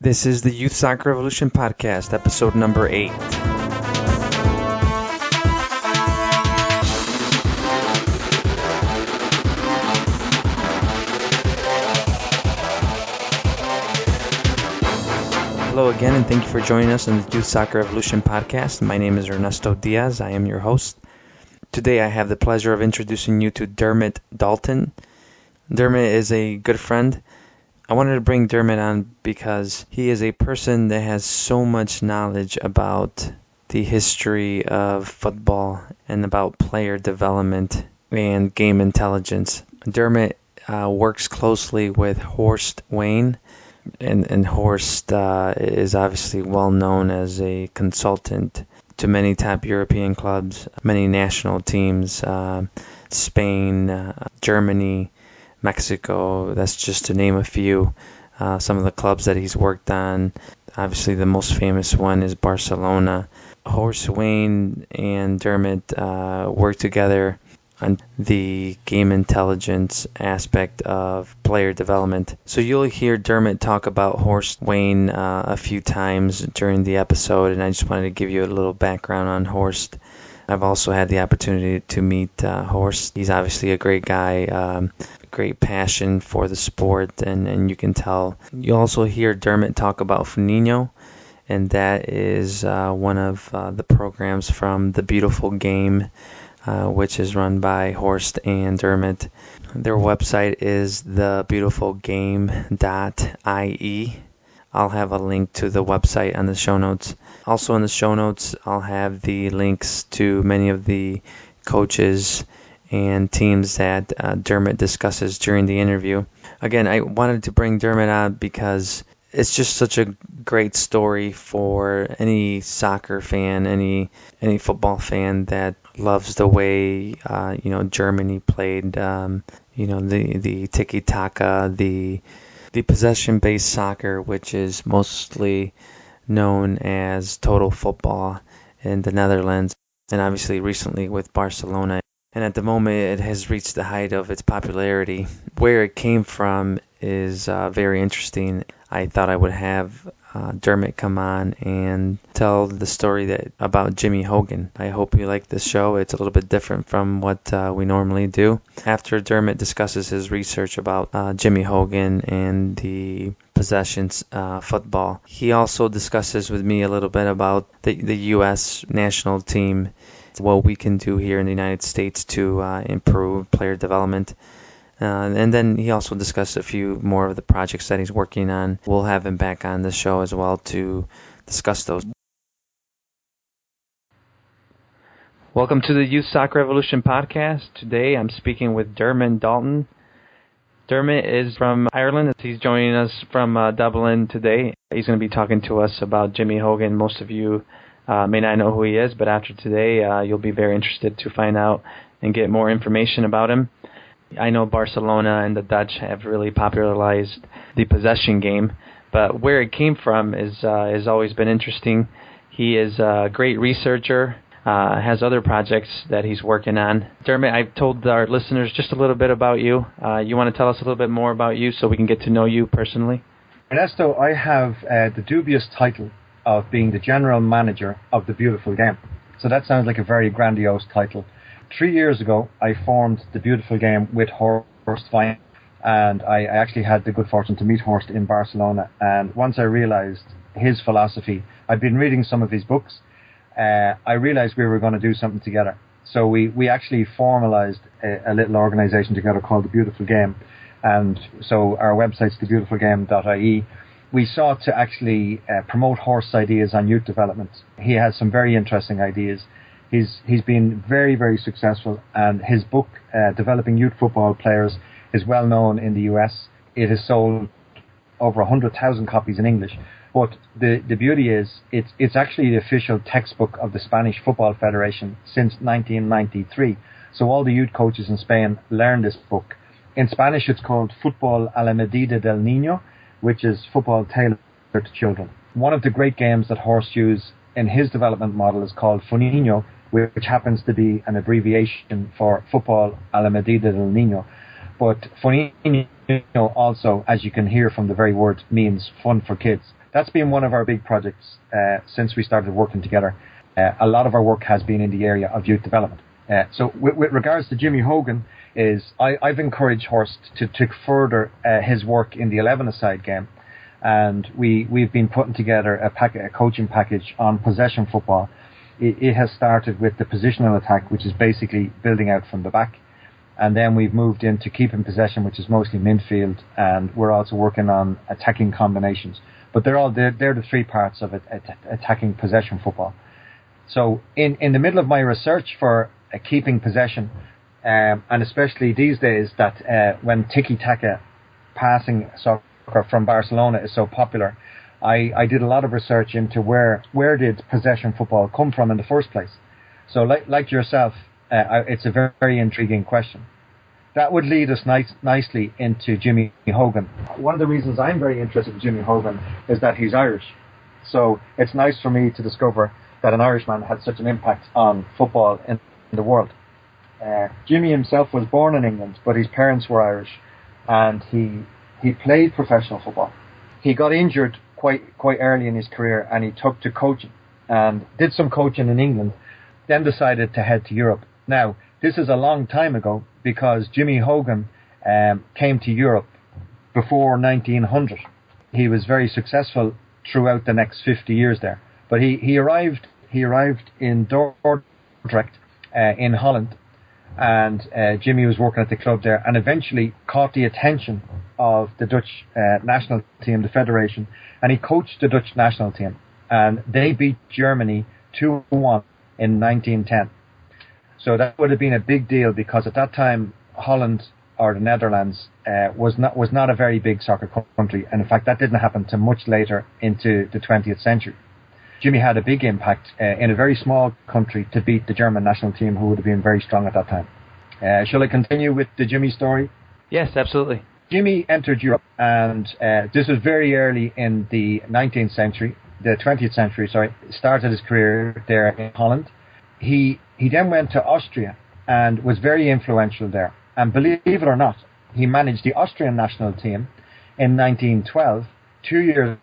This is the Youth Soccer Revolution Podcast, episode number 8. Hello again, and thank you for joining us on the Youth Soccer Revolution Podcast. My name is Ernesto Diaz. I am your host. Today I have the pleasure of introducing you to Dermot Dalton. Dermot is a good friend. I wanted to bring Dermot on because he is a person that has so much knowledge about the history of football and about player development and game intelligence. Dermot works closely with Horst Wayne, and Horst is obviously well known as a consultant to many top European clubs, many national teams, Spain, Germany, Mexico. That's just to name a few. Some of the clubs that he's worked on. Obviously, the most famous one is Barcelona. Horst Wayne and Dermot work together on the game intelligence aspect of player development. So you'll hear Dermot talk about Horst Wayne a few times during the episode, and I just wanted to give you a little background on Horst. I've also had the opportunity to meet Horst. He's obviously a great guy, great passion for the sport, and you can tell. You also hear Dermot talk about Funinho, and that is one of the programs from The Beautiful Game, which is run by Horst and Dermot. Their website is thebeautifulgame.ie. I'll have a link to the website on the show notes. Also in the show notes, I'll have the links to many of the coaches and teams that Dermot discusses during the interview. Again, I wanted to bring Dermot on because it's just such a great story for any soccer fan, any football fan that loves the way Germany played. The tiki-taka, the possession-based soccer, which is mostly known as total football in the Netherlands, and obviously recently with Barcelona. And at the moment, it has reached the height of its popularity. Where it came from is very interesting. I thought I would have Dermot come on and tell the story about Jimmy Hogan. I hope you like this show. It's a little bit different from what we normally do. After Dermot discusses his research about Jimmy Hogan and the possessions football, he also discusses with me a little bit about the U.S. national team, what we can do here in the United States to improve player development. And then he also discussed a few more of the projects that he's working on. We'll have him back on the show as well to discuss those. Welcome to the Youth Soccer Revolution Podcast. Today I'm speaking with Dermot Dalton. Dermot is from Ireland. He's joining us from Dublin today. He's going to be talking to us about Jimmy Hogan. Most of you may not know who he is, but after today you'll be very interested to find out and get more information about him. I know Barcelona and the Dutch have really popularized the possession game, but where it came from has always been interesting. He is a great researcher, has other projects that he's working on. Dermot, I've told our listeners just a little bit about you. You want to tell us a little bit more about you so we can get to know you personally? Ernesto, I have the dubious title of being the general manager of The Beautiful Game. So that sounds like a very grandiose title. 3 years ago, I formed The Beautiful Game with Horst Wayne, and I actually had the good fortune to meet Horst in Barcelona. And once I realized his philosophy, I'd been reading some of his books, I realized we were going to do something together. So we actually formalized a little organization together called The Beautiful Game. And so our website's thebeautifulgame.ie. We sought to actually promote Horst's ideas on youth development. He has some very interesting ideas. He's been very, very successful, and his book, Developing Youth Football Players, is well known in the US. It has sold over 100,000 copies in English. But the beauty is, it's actually the official textbook of the Spanish Football Federation since 1993. So all the youth coaches in Spain learn this book. In Spanish, it's called Fútbol a la medida del niño, which is football tailored to children. One of the great games that Horst used in his development model is called Funinho, which happens to be an abbreviation for Fútbol a la medida del niño. But Funinho also, as you can hear from the very word, means fun for kids. That's been one of our big projects since we started working together. A lot of our work has been in the area of youth development. So with regards to Jimmy Hogan, I've encouraged Horst to further his work in the 11-a-side game, and we've been putting together a coaching package on possession football. It has started with the positional attack, which is basically building out from the back, and then we've moved into keeping possession, which is mostly midfield, and we're also working on attacking combinations. But they're the three parts of it, attacking possession football. So in the middle of my research for keeping possession, and especially these days that when tiki-taka passing soccer from Barcelona is so popular, I did a lot of research into where did possession football come from in the first place. So like yourself, it's a very, very intriguing question. That would lead us nicely into Jimmy Hogan. One of the reasons I'm very interested in Jimmy Hogan is that he's Irish. So it's nice for me to discover that an Irishman had such an impact on football in the world. Jimmy himself was born in England, but his parents were Irish, and he played professional football. He got injured quite early in his career, and he took to coaching and did some coaching in England, then decided to head to Europe. Now, this is a long time ago because Jimmy Hogan came to Europe before 1900. He was very successful throughout the next 50 years there. But he arrived in Dordrecht in Holland, and Jimmy was working at the club there, and eventually caught the attention of the Dutch national team, the federation, and he coached the Dutch national team, and they beat Germany 2-1 in 1910. So that would have been a big deal because at that time Holland or the Netherlands was not a very big soccer country, and in fact that didn't happen till much later into the 20th century. Jimmy had a big impact in a very small country to beat the German national team, who would have been very strong at that time. Shall I continue with the Jimmy story? Yes, absolutely. Jimmy entered Europe, and this was very early in the 20th century, started his career there in Holland. He then went to Austria and was very influential there. And believe it or not, he managed the Austrian national team in 1912, 2 years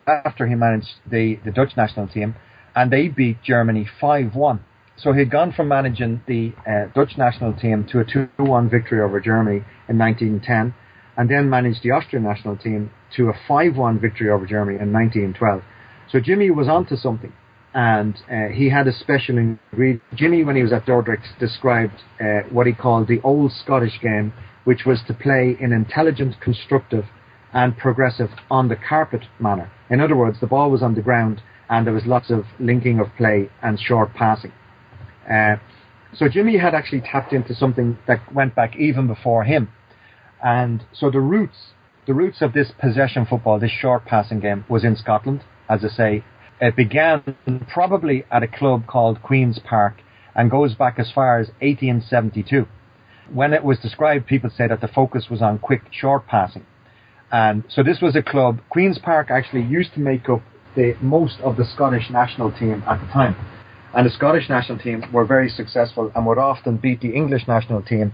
after he managed the Dutch national team, and they beat Germany 5-1. So he'd gone from managing the Dutch national team to a 2-1 victory over Germany in 1910, and then managed the Austrian national team to a 5-1 victory over Germany in 1912. So Jimmy was onto something, and he had a special ingredient. Jimmy, when he was at Dordrecht, described what he called the old Scottish game, which was to play in intelligent, constructive and progressive on the carpet manner. In other words, the ball was on the ground and there was lots of linking of play and short passing. So Jimmy had actually tapped into something that went back even before him. And so the roots of this possession football, this short passing game, was in Scotland. As I say, it began probably at a club called Queen's Park and goes back as far as 1872. When it was described, people say that the focus was on quick short passing. And so this was a club. Queen's Park actually used to make up most of the Scottish national team at the time. And the Scottish national team were very successful and would often beat the English national team,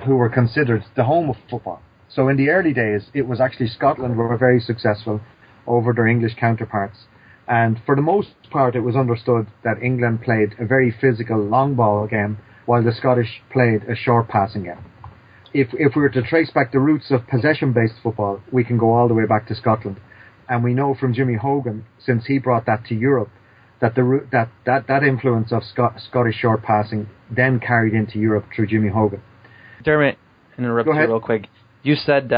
who were considered the home of football. So in the early days, it was actually Scotland were very successful over their English counterparts. And for the most part, it was understood that England played a very physical long ball game, while the Scottish played a short passing game. If we were to trace back the roots of possession-based football, we can go all the way back to Scotland. And we know from Jimmy Hogan, since he brought that to Europe, that that influence of Scottish short passing then carried into Europe through Jimmy Hogan. Dermot, interrupt you real quick. You said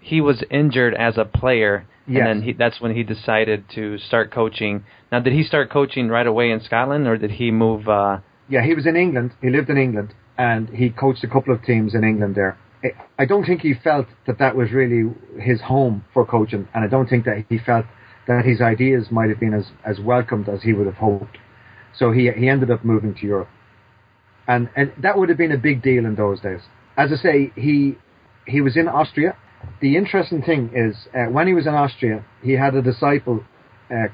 he was injured as a player, yes. And then that's when he decided to start coaching. Now, did he start coaching right away in Scotland, or did he move... Yeah, he was in England. He lived in England, and he coached a couple of teams in England there. I don't think he felt that was really his home for coaching, and I don't think that he felt that his ideas might have been as welcomed as he would have hoped. So he ended up moving to Europe. And that would have been a big deal in those days. As I say, he was in Austria. The interesting thing is, when he was in Austria, he had a disciple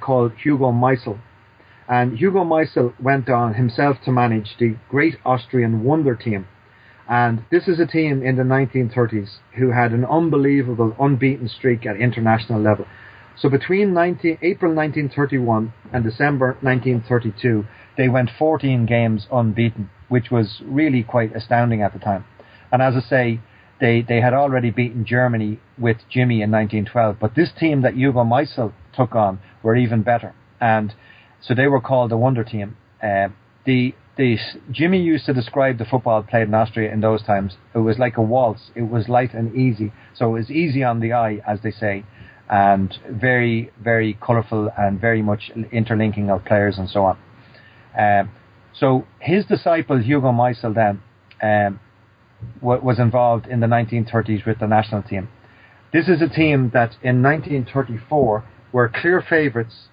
called Hugo Meisel. And Hugo Meisel went on himself to manage the Great Austrian Wonder Team. And this is a team in the 1930s who had an unbelievable unbeaten streak at international level. So between April 1931 and December 1932, they went 14 games unbeaten, which was really quite astounding at the time. And as I say, they had already beaten Germany with Jimmy in 1912. But this team that Hugo Meisel took on were even better. And so they were called the Wonder Team. Jimmy used to describe the football played in Austria in those times. It was like a waltz. It was light and easy. So it was easy on the eye, as they say, and very, very colourful and very much interlinking of players and so on. So his disciple, Hugo Meisel, then was involved in the 1930s with the national team. This is a team that in 1934 were clear favourites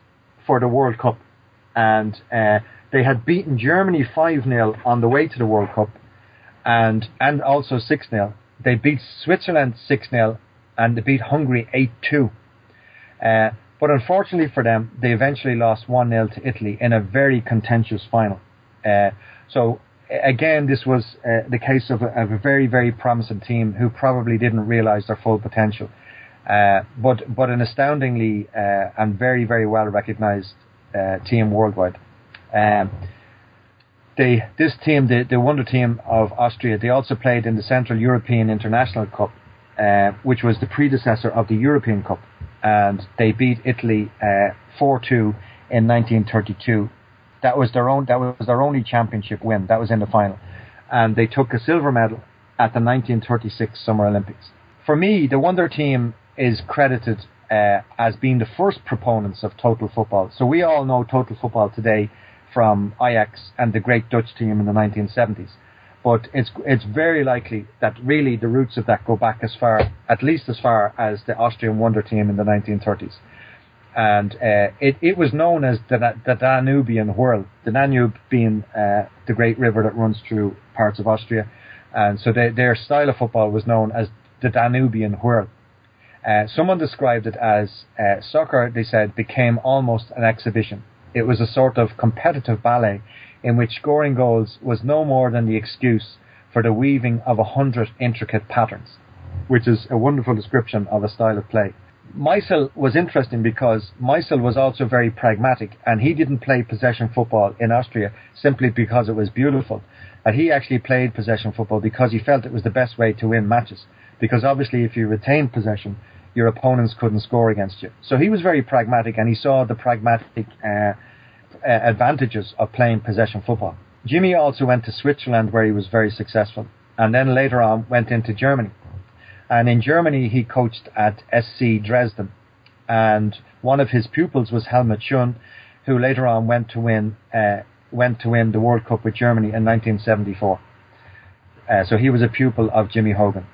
for the World Cup. And they had beaten Germany 5-0 on the way to the World Cup, and also 6-0. They beat Switzerland 6-0, and they beat Hungary 8-2. But unfortunately for them, they eventually lost 1-0 to Italy in a very contentious final. So again, this was the case of a very, very promising team who probably didn't realise their full potential. But an astoundingly and very, very well recognised team worldwide. This team, the Wonder Team of Austria, they also played in the Central European International Cup, which was the predecessor of the European Cup, and they beat Italy 4-2 in 1932. That was their only championship win. That was in the final, and they took a silver medal at the 1936 Summer Olympics. For me, the Wonder Team is credited as being the first proponents of total football. So we all know total football today from Ajax and the great Dutch team in the 1970s. But it's very likely that really the roots of that go back at least as far as the Austrian Wonder Team in the 1930s. And it was known as the Danubian Whirl, the Danube being the great river that runs through parts of Austria. And so their style of football was known as the Danubian Whirl. Someone described it as soccer, they said, became almost an exhibition. It was a sort of competitive ballet in which scoring goals was no more than the excuse for the weaving of 100 intricate patterns, which is a wonderful description of a style of play. Meisel was interesting because Meisel was also very pragmatic, and he didn't play possession football in Austria simply because it was beautiful. And he actually played possession football because he felt it was the best way to win matches. Because obviously if you retained possession, your opponents couldn't score against you. So he was very pragmatic, and he saw the pragmatic advantages of playing possession football. Jimmy also went to Switzerland, where he was very successful, and then later on went into Germany. And in Germany he coached at SC Dresden, and one of his pupils was Helmut Schön, who later on went to win the World Cup with Germany in 1974. So he was a pupil of Jimmy Hogan.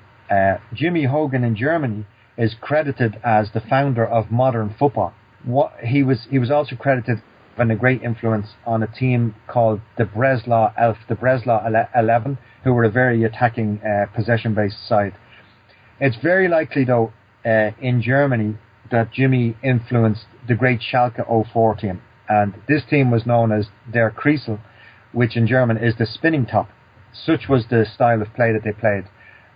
Jimmy Hogan in Germany is credited as the founder of modern football. He was also credited having a great influence on a team called the Breslau 11, who were a very attacking possession-based side. It's very likely, though, in Germany that Jimmy influenced the great Schalke 04 team, and this team was known as Der Kreisel, which in German is the spinning top. Such was the style of play that they played.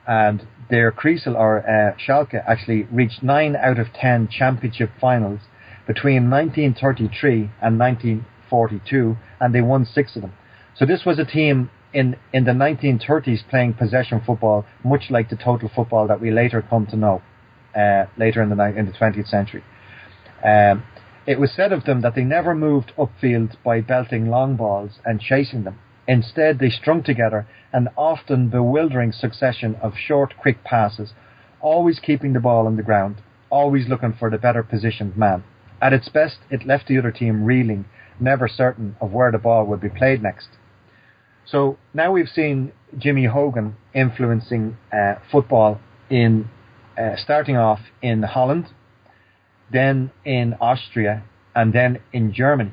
And their Kreisel, or Schalke, actually reached 9 out of 10 championship finals between 1933 and 1942, and they won 6 of them. So this was a team in the 1930s playing possession football, much like the total football that we later come to know later in the 20th century. It was said of them that they never moved upfield by belting long balls and chasing them. Instead, they strung together an often bewildering succession of short, quick passes, always keeping the ball on the ground, always looking for the better positioned man. At its best, it left the other team reeling, never certain of where the ball would be played next. So now we've seen Jimmy Hogan influencing football in starting off in Holland, then in Austria, and then in Germany.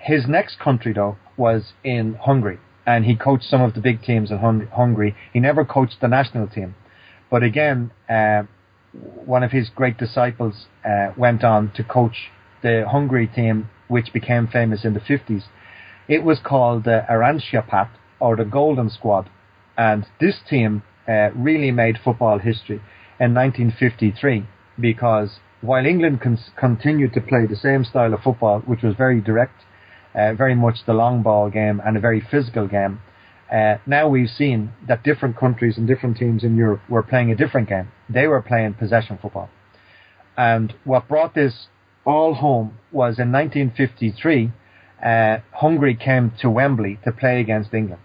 His next country, though, was in Hungary, and he coached some of the big teams in Hungary. He never coached the national team, but again, one of his great disciples went on to coach the Hungary team, which became famous in the 50s. It was called the Aranycsapat, or the Golden Squad, And this team really made football history in 1953, because while England continued to play the same style of football, which was very direct, very much the long ball game and a very physical game, now we've seen that different countries and different teams in Europe were playing a different game. They were playing possession football. And what brought this all home was in 1953, Hungary came to Wembley to play against England.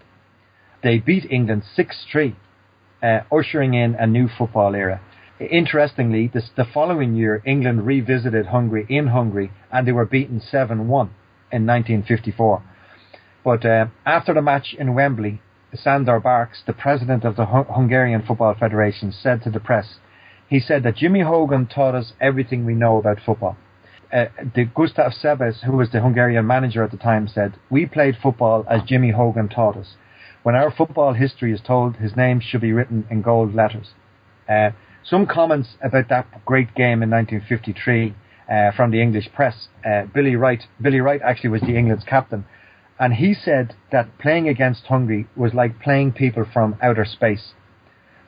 They beat England 6-3, ushering in a new football era. Interestingly, the following year, England revisited Hungary in Hungary, and they were beaten 7-1 in 1954. But after the match in Wembley, Sándor Barks, the president of the Hungarian Football Federation, said to the press, he said that Jimmy Hogan taught us everything we know about football. Gustav Sebes, who was the Hungarian manager at the time, said, "We played football as Jimmy Hogan taught us. When our football history is told, his name should be written in gold letters." Some comments about that great game in 1953 from the English press. Billy Wright actually was the England's captain, and he said that playing against Hungary was like playing people from outer space.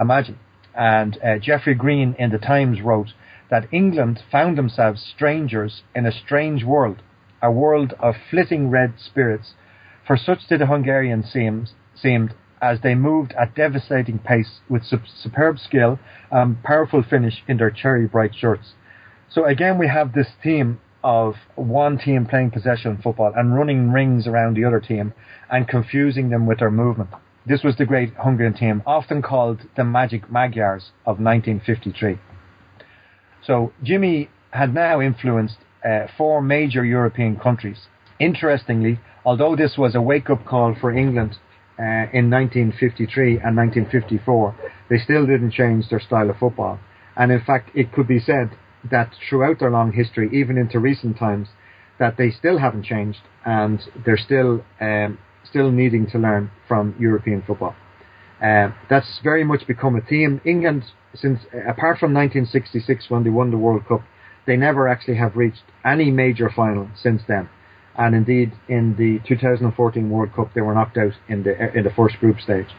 Imagine. And Geoffrey Green in the Times wrote that England found themselves strangers in a strange world, a world of flitting red spirits, for such did the Hungarians seemed as they moved at devastating pace with superb skill and powerful finish in their cherry bright shirts. So again, we have this theme of one team playing possession football and running rings around the other team and confusing them with their movement. This was the great Hungarian team, often called the Magic Magyars of 1953. So Jimmy had now influenced 4 major European countries. Interestingly, although this was a wake-up call for England in 1953 and 1954, they still didn't change their style of football. And in fact, it could be said that throughout their long history, even into recent times, that they still haven't changed, and they're still needing to learn from European football. That's very much become a theme. England, since apart from 1966 when they won the World Cup, they never actually have reached any major final since then. And indeed, in the 2014 World Cup, they were knocked out in the first group stage.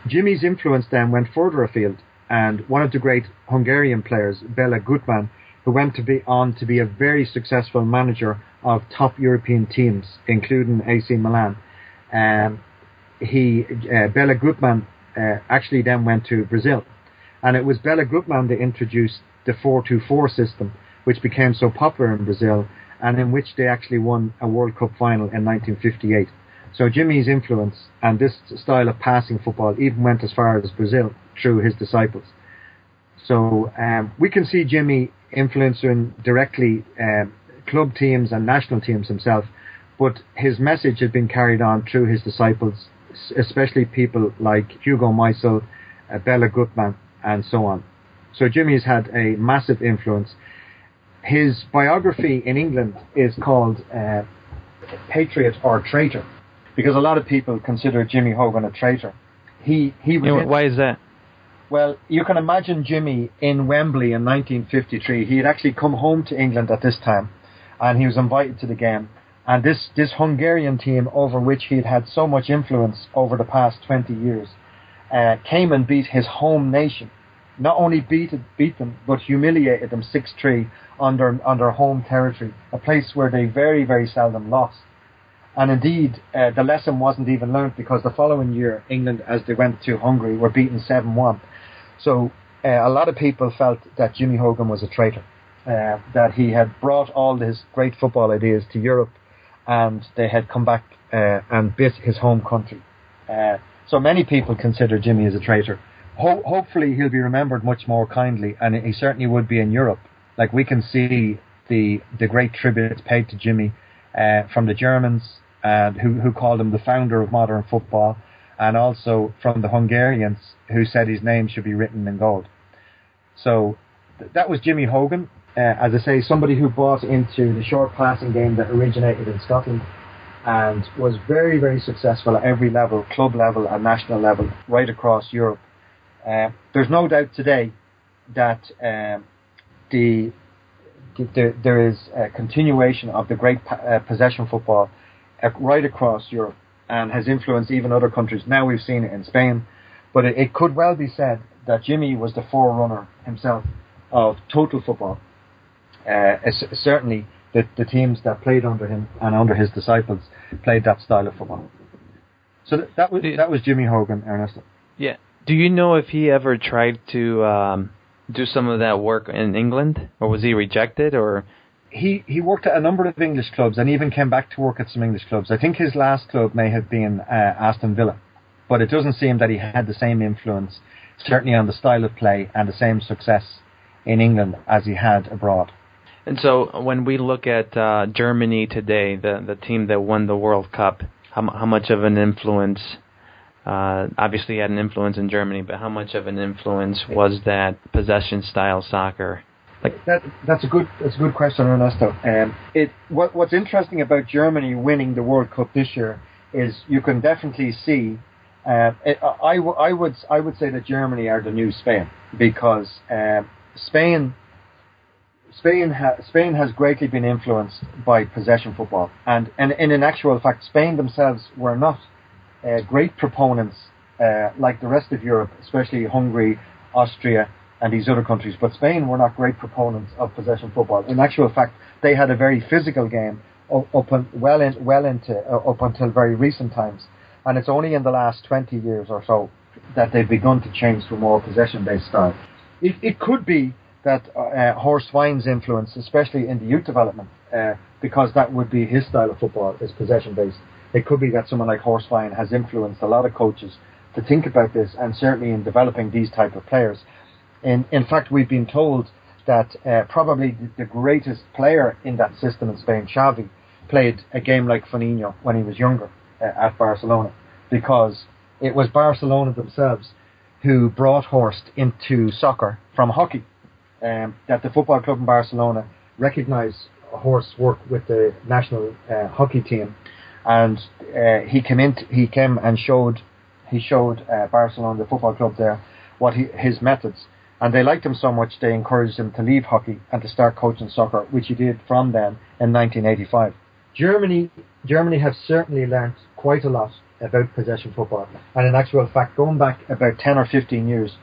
Jimmy's influence then went further afield, and one of the great Hungarian players, Bela Gutmann, who went on to be a very successful manager of top European teams, including AC Milan. Bela Gutmann actually then went to Brazil, and it was Bela Gutmann that introduced the 4-2-4 system, which became so popular in Brazil, and in which they actually won a World Cup final in 1958. So Jimmy's influence and this style of passing football even went as far as Brazil through his disciples. So we can see Jimmy influencing directly club teams and national teams himself, but his message had been carried on through his disciples, especially people like Hugo Meisel, Bela Gutmann, and so on. So Jimmy's had a massive influence. His biography in England is called Patriot or Traitor, because a lot of people consider Jimmy Hogan a traitor. Why is that? Well, you can imagine Jimmy in Wembley in 1953. He had actually come home to England at this time, and he was invited to the game. And this Hungarian team, over which he had had so much influence over the past 20 years, came and beat his home nation. Not only beat them, but humiliated them 6-3 on their home territory, a place where they very, very seldom lost. And indeed, the lesson wasn't even learnt, because the following year, England, as they went to Hungary, were beaten 7-1. So a lot of people felt that Jimmy Hogan was a traitor, that he had brought all his great football ideas to Europe, and they had come back and bit his home country. So many people consider Jimmy as a traitor. Hopefully he'll be remembered much more kindly, and he certainly would be in Europe. Like, we can see the great tributes paid to Jimmy from the Germans, who called him the founder of modern football, and also from the Hungarians, who said his name should be written in gold. So that was Jimmy Hogan. As I say, somebody who bought into the short passing game that originated in Scotland and was very, very successful at every level, club level and national level, right across Europe. There's no doubt today that there is a continuation of the great possession football right across Europe, and has influenced even other countries. Now we've seen it in Spain, But it could well be said that Jimmy was the forerunner himself of total football. Certainly, the teams that played under him and under his disciples played that style of football. So that was Jimmy Hogan, Ernesto. Yeah. Do you know if he ever tried to do some of that work in England, or was he rejected, or? He worked at a number of English clubs and even came back to work at some English clubs. I think his last club may have been Aston Villa, but it doesn't seem that he had the same influence, certainly on the style of play and the same success in England as he had abroad. And so when we look at Germany today, the team that won the World Cup, how much of an influence, obviously he had an influence in Germany, but how much of an influence was that possession-style soccer? That's a good question, Ernesto. What's interesting about Germany winning the World Cup this year is you can definitely see. I would say that Germany are the new Spain, because Spain has greatly been influenced by possession football, and in actual fact, Spain themselves were not great proponents like the rest of Europe, especially Hungary, Austria, and these other countries. But Spain were not great proponents of possession football. In actual fact, they had a very physical game up until very recent times, and it's only in the last 20 years or so that they've begun to change to a more possession-based style. It could be that Horst Wein's influence, especially in the youth development, because that would be his style of football, is possession-based. It could be that someone like Horst Wein has influenced a lot of coaches to think about this, and certainly in developing these type of players. In fact, we've been told that probably the greatest player in that system in Spain, Xavi, played a game like Firmino when he was younger at Barcelona, because it was Barcelona themselves who brought Horst into soccer from hockey. That the football club in Barcelona recognised Horst's work with the national hockey team, and he came and showed Barcelona, the football club there, his methods. And they liked him so much they encouraged him to leave hockey and to start coaching soccer, which he did from then in 1985. Germany have certainly learnt quite a lot about possession football. And in actual fact, going back about 10 or 15 years,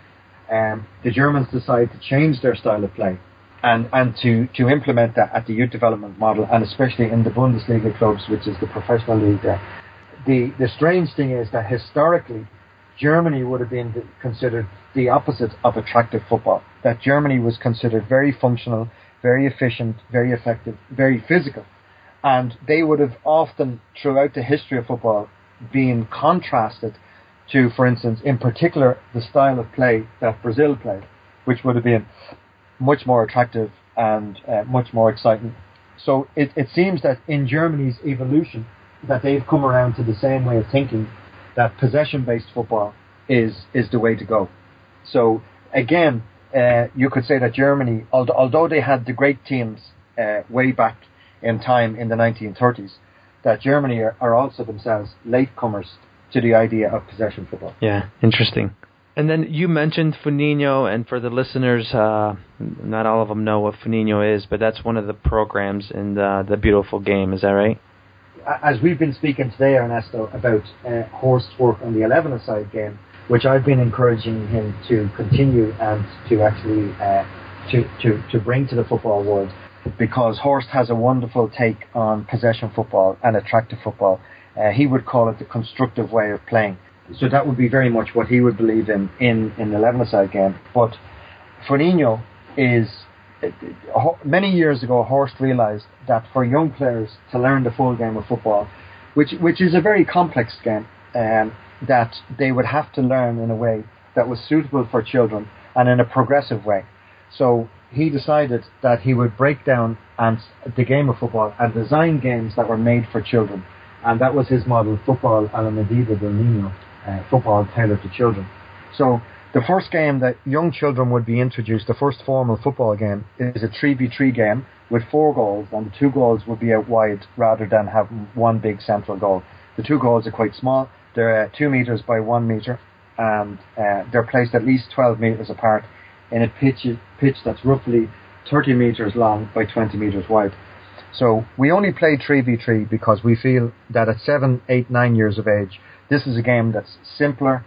the Germans decided to change their style of play and to implement that at the youth development model, and especially in the Bundesliga clubs, which is the professional league there. The strange thing is that historically, Germany would have been considered the opposite of attractive football. That Germany was considered very functional, very efficient, very effective, very physical. And they would have often, throughout the history of football, been contrasted to, for instance, in particular, the style of play that Brazil played, which would have been much more attractive and much more exciting. So it seems that in Germany's evolution, that they've come around to the same way of thinking, that possession-based football is the way to go. So again, you could say that Germany, although they had the great teams way back in time in the 1930s, that Germany are also themselves latecomers to the idea of possession football. Yeah, interesting. And then you mentioned Firmino, and for the listeners, not all of them know what Firmino is, but that's one of the programs in the Beautiful Game. Is that right? As we've been speaking today, Ernesto, about Horst's work on the 11-a-side game, which I've been encouraging him to continue and to actually to bring to the football world, because Horst has a wonderful take on possession football and attractive football. He would call it the constructive way of playing. So that would be very much what he would believe in the 11-a-side game. But Firmino is... Many years ago, Horst realised that for young players to learn the full game of football, which is a very complex game, that they would have to learn in a way that was suitable for children and in a progressive way. So he decided that he would break down the game of football and design games that were made for children. And that was his model, Football alla medida del niño, football tailored to children. So the first game that young children would be introduced, the first formal football game, is a 3v3 game with 4 goals, and the 2 goals would be out wide rather than have one big central goal. The 2 goals are quite small. They're 2 metres by 1 metre, and they're placed at least 12 metres apart in a pitch that's roughly 30 metres long by 20 metres wide. So we only play 3v3 because we feel that at 7, 8, 9 years of age, this is a game that's simpler,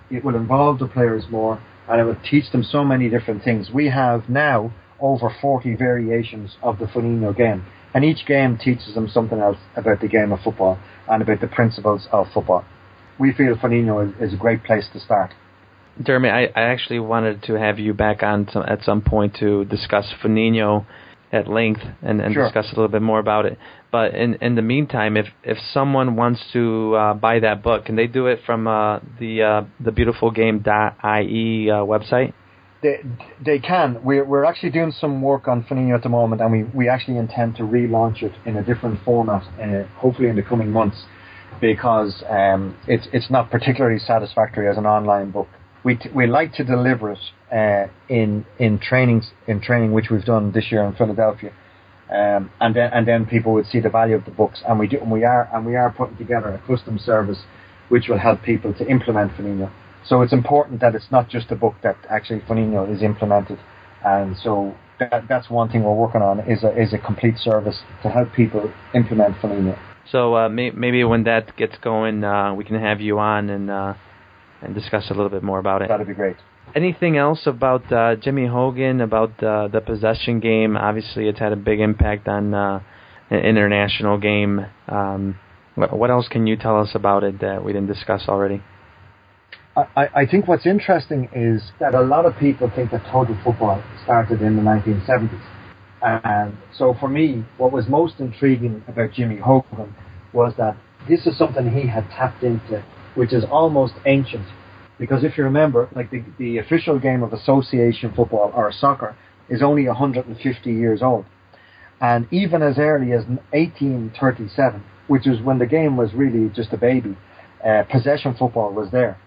It will involve the players more, and it will teach them so many different things. We have now over 40 variations of the Foninho game, and each game teaches them something else about the game of football and about the principles of football. We feel Foninho is a great place to start. Dermot, I actually wanted to have you back on at some point to discuss Foninho at length and Sure. discuss a little bit more about it. But in the meantime, if someone wants to buy that book, can they do it from the beautifulgame.ie website? They can. We're actually doing some work on Foninho at the moment, and we actually intend to relaunch it in a different format, hopefully in the coming months, because it's not particularly satisfactory as an online book. We like to deliver it in training which we've done this year in Philadelphia, and then people would see the value of the books, and we are putting together a custom service which will help people to implement Foninho. So it's important that it's not just a book that actually Foninho is implemented, and so that's one thing we're working on is a complete service to help people implement Foninho. So maybe when that gets going, we can have you on and discuss a little bit more about it. That'd be great. Anything else about Jimmy Hogan, about the possession game? Obviously, it's had a big impact on an international game. What else can you tell us about it that we didn't discuss already? I think what's interesting is that a lot of people think that total football started in the 1970s. And so for me, what was most intriguing about Jimmy Hogan was that this is something he had tapped into, which is almost ancient. Because if you remember, like the official game of association football or soccer is only 150 years old. And even as early as 1837, which is when the game was really just a baby, possession football was there.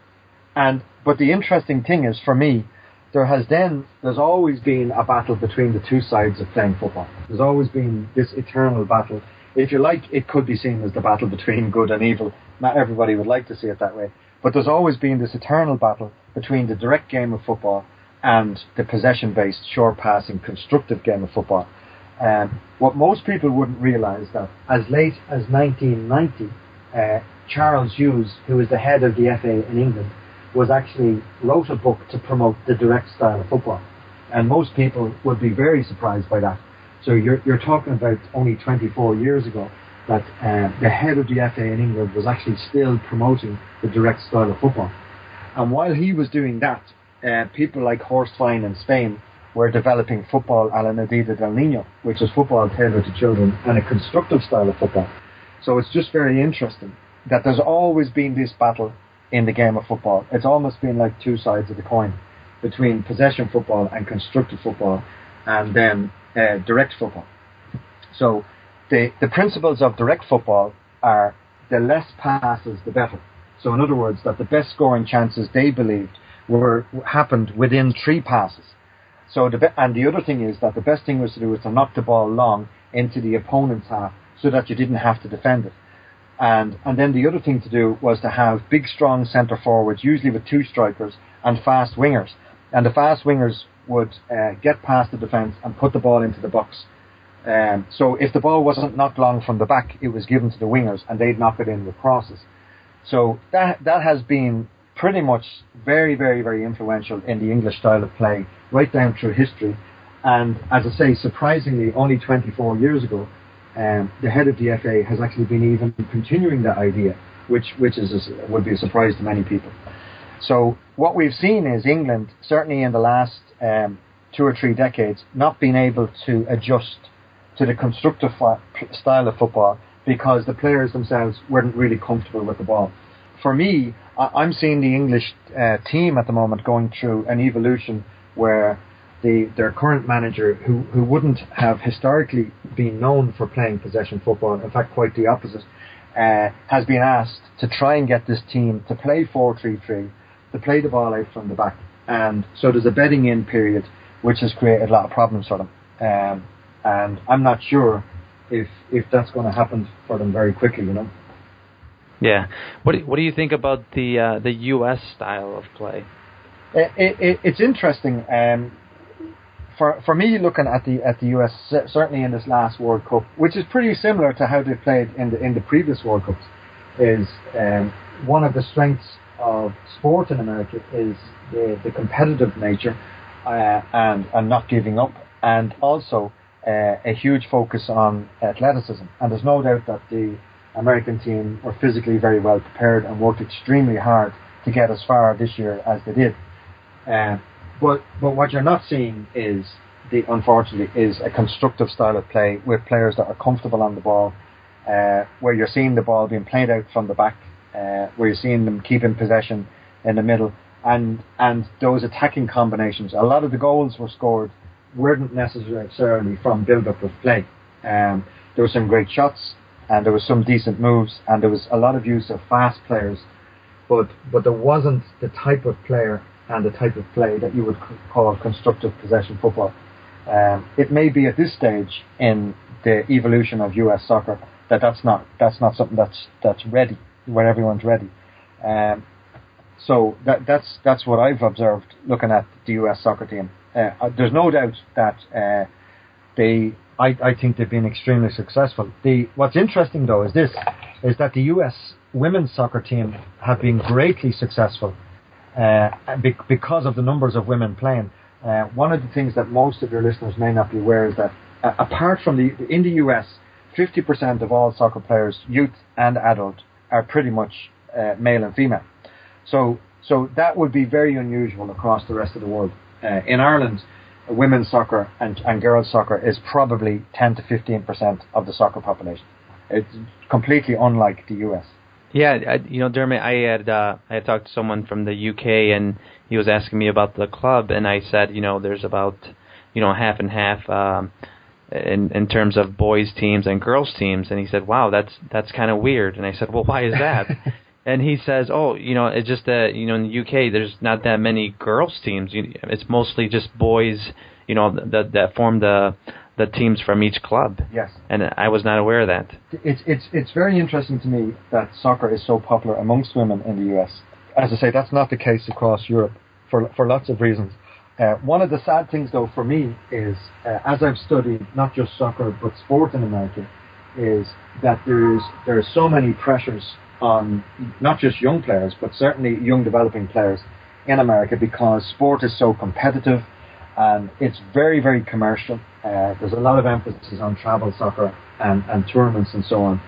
But the interesting thing is, for me, there's always been a battle between the two sides of playing football. There's always been this eternal battle. If you like, it could be seen as the battle between good and evil. Not everybody would like to see it that way. But there's always been this eternal battle between the direct game of football and the possession-based, short-passing, constructive game of football. What most people wouldn't realise that as late as 1990, Charles Hughes, who was the head of the FA in England, wrote a book to promote the direct style of football. And most people would be very surprised by that. So you're talking about only 24 years ago that the head of the FA in England was actually still promoting the direct style of football. And while he was doing that, people like Horst Fein in Spain were developing football a la Medida del Niño, which is football tailored to children and a constructive style of football. So it's just very interesting that there's always been this battle in the game of football. It's almost been like two sides of the coin between possession football and constructive football, and then direct football. So the principles of direct football are the less passes, the better. So in other words, that the best scoring chances they believed happened within 3 passes. So and the other thing is that the best thing was to do was to knock the ball long into the opponent's half so that you didn't have to defend it. And then the other thing to do was to have big, strong centre forwards, usually with 2 strikers, and fast wingers. And the fast wingers would get past the defence and put the ball into the box. So if the ball wasn't knocked long from the back, it was given to the wingers, and they'd knock it in with crosses. So that has been pretty much very, very, very influential in the English style of play, right down through history. And as I say, surprisingly, only 24 years ago, the head of the FA has actually been even continuing that idea, which would be a surprise to many people. So what we've seen is England, certainly in the last 2 or 3 decades, not being able to adjust to the constructive style of football because the players themselves weren't really comfortable with the ball. For me, I'm seeing the English team at the moment going through an evolution where their current manager, who wouldn't have historically been known for playing possession football, in fact quite the opposite, has been asked to try and get this team to play 4-3-3, to play the ball out from the back. And so there's a bedding in period which has created a lot of problems for them. And I'm not sure if that's going to happen for them very quickly, you know. Yeah. What do you think about the U.S. style of play? It's interesting. For me, looking at the US, certainly in this last World Cup, which is pretty similar to how they played in the previous World Cups, is one of the strengths of sport in America is the competitive nature and not giving up, and also a huge focus on athleticism. And there's no doubt that the American team were physically very well prepared and worked extremely hard to get as far this year as they did. But what you're not seeing is, unfortunately, is a constructive style of play with players that are comfortable on the ball, where you're seeing the ball being played out from the back, where you're seeing them keeping possession in the middle, and those attacking combinations. A lot of the goals were scored weren't necessarily from build-up of play. There were some great shots, and there was some decent moves, and there was a lot of use of fast players, but there wasn't the type of player and the type of play that you would call constructive possession football. It may be at this stage in the evolution of US soccer that's not something that's ready, where everyone's ready. So that's what I've observed looking at the US soccer team. There's no doubt that I think they've been extremely successful. What's interesting though is that the US women's soccer team have been greatly successful because of the numbers of women playing. One of the things that most of your listeners may not be aware is that apart from in the US, 50% of all soccer players, youth and adult, are pretty much male and female. So that would be very unusual across the rest of the world. In Ireland, women's soccer and girls' soccer is probably 10 to 15% of the soccer population. It's completely unlike the US. Yeah, Dermot, I had talked to someone from the UK, and he was asking me about the club, and I said, there's about, half and half in terms of boys teams and girls teams, and he said, wow, that's kind of weird, and I said, well, why is that? And he says, it's just that, in the UK, there's not that many girls teams. It's mostly just boys, that form the teams from each club. Yes. And I was not aware of that. It's very interesting to me that soccer is so popular amongst women in the US. As I say, that's not the case across Europe for lots of reasons. One of the sad things, though, for me is, as I've studied not just soccer but sport in America, is that there's so many pressures on not just young players, but certainly young developing players in America, because sport is so competitive and it's very, very commercial. There's a lot of emphasis on travel soccer and tournaments and so on.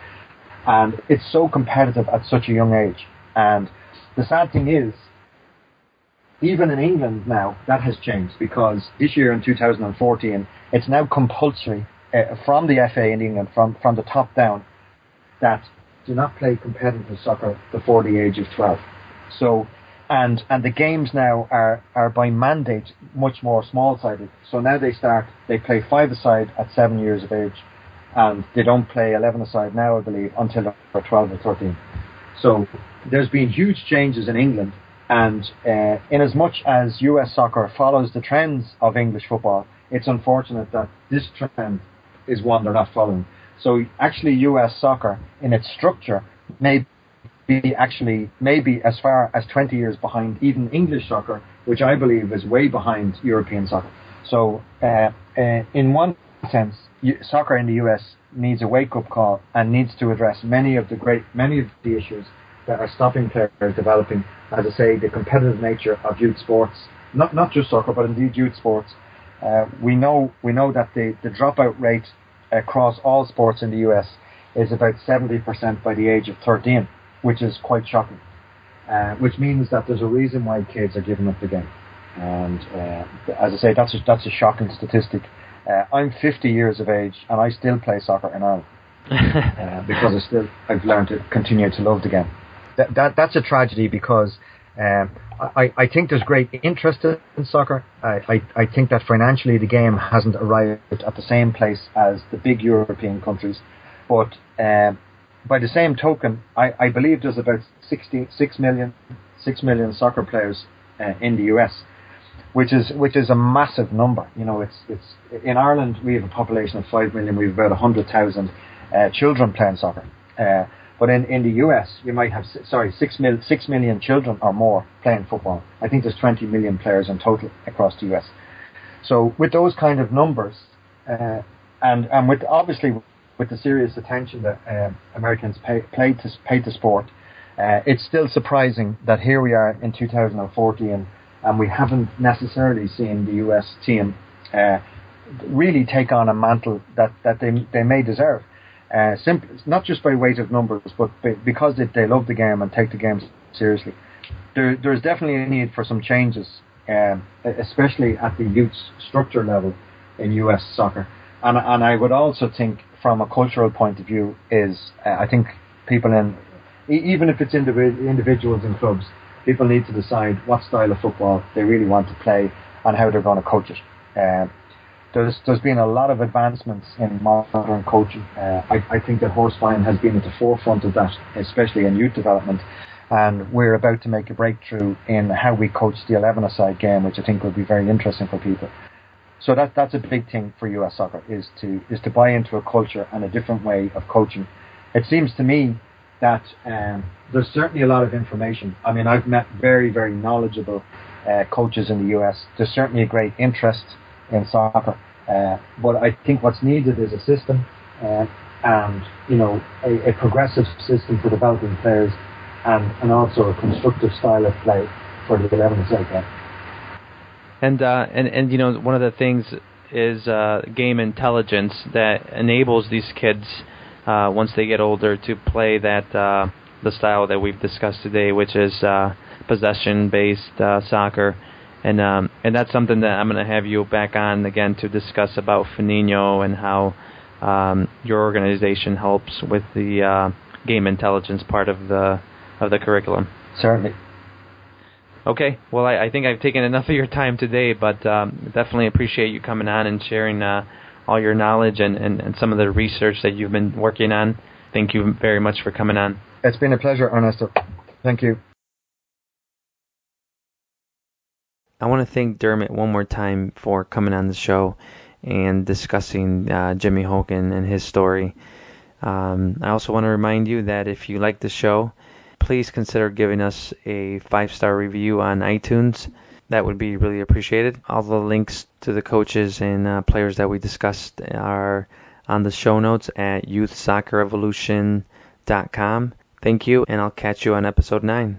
And it's so competitive at such a young age. And the sad thing is, even in England now, that has changed, because this year in 2014, it's now compulsory from the FA in England, from the top down, that do not play competitive soccer before the age of 12. So, and the games now are by mandate much more small-sided. So now they play 5-a-side at 7 years of age, and they don't play 11-a-side now, I believe, until they're 12 or 13. So there's been huge changes in England, and in as much as US soccer follows the trends of English football, it's unfortunate that this trend is one they're not following. So actually US soccer in its structure may be as far as 20 years behind even English soccer, which I believe is way behind European soccer. So in one sense, soccer in the US needs a wake-up call and needs to address many of the issues that are stopping players developing. As I say, the competitive nature of youth sports, not just soccer, but indeed youth sports. We know that the dropout rate across all sports in the US is about 70% by the age of 13, which is quite shocking. Which means that there's a reason why kids are giving up the game. And as I say, that's a shocking statistic. I'm 50 years of age and I still play soccer in Ireland because I've learned to continue to love the game. That's a tragedy, because I think there's great interest in soccer. I think that financially the game hasn't arrived at the same place as the big European countries, but by the same token, I believe there's about 6 million soccer players in the US, which is a massive number. It's in Ireland we have a population of 5 million. We have about 100,000 children playing soccer. But in the US, you might have 6 million children or more playing football. I think there's 20 million players in total across the US. So with those kind of numbers, and with obviously with the serious attention that Americans pay to sport, It's still surprising that here we are in 2014 and we haven't necessarily seen the US team really take on a mantle that they may deserve. Simply, not just by weight of numbers, but because they love the game and take the game seriously. There's definitely a need for some changes, especially at the youth structure level in US soccer. And I would also think from a cultural point of view I think people even if it's individuals in clubs, people need to decide what style of football they really want to play and how they're going to coach it. There's been a lot of advancements in modern coaching. I think that Horsefine has been at the forefront of that, especially in youth development. And we're about to make a breakthrough in how we coach the 11-a-side game, which I think will be very interesting for people. So that's a big thing for US soccer, is to buy into a culture and a different way of coaching. It seems to me that there's certainly a lot of information. I mean, I've met very, very knowledgeable coaches in the US. There's certainly a great interest in soccer, but I think what's needed is a system and a progressive system for developing players, and also a constructive style of play for the 11-a-side game. And one of the things is game intelligence that enables these kids once they get older to play the style that we've discussed today, which is possession-based soccer. And that's something that I'm going to have you back on again to discuss about Finino and how your organization helps with the game intelligence part of the curriculum. Certainly. Okay. Well, I think I've taken enough of your time today, but definitely appreciate you coming on and sharing all your knowledge and some of the research that you've been working on. Thank you very much for coming on. It's been a pleasure, Ernesto. Thank you. I want to thank Dermot one more time for coming on the show and discussing Jimmy Hogan and his story. I also want to remind you that if you like the show, please consider giving us a 5-star review on iTunes. That would be really appreciated. All the links to the coaches and players that we discussed are on the show notes at youthsoccerevolution.com. Thank you, and I'll catch you on episode 9.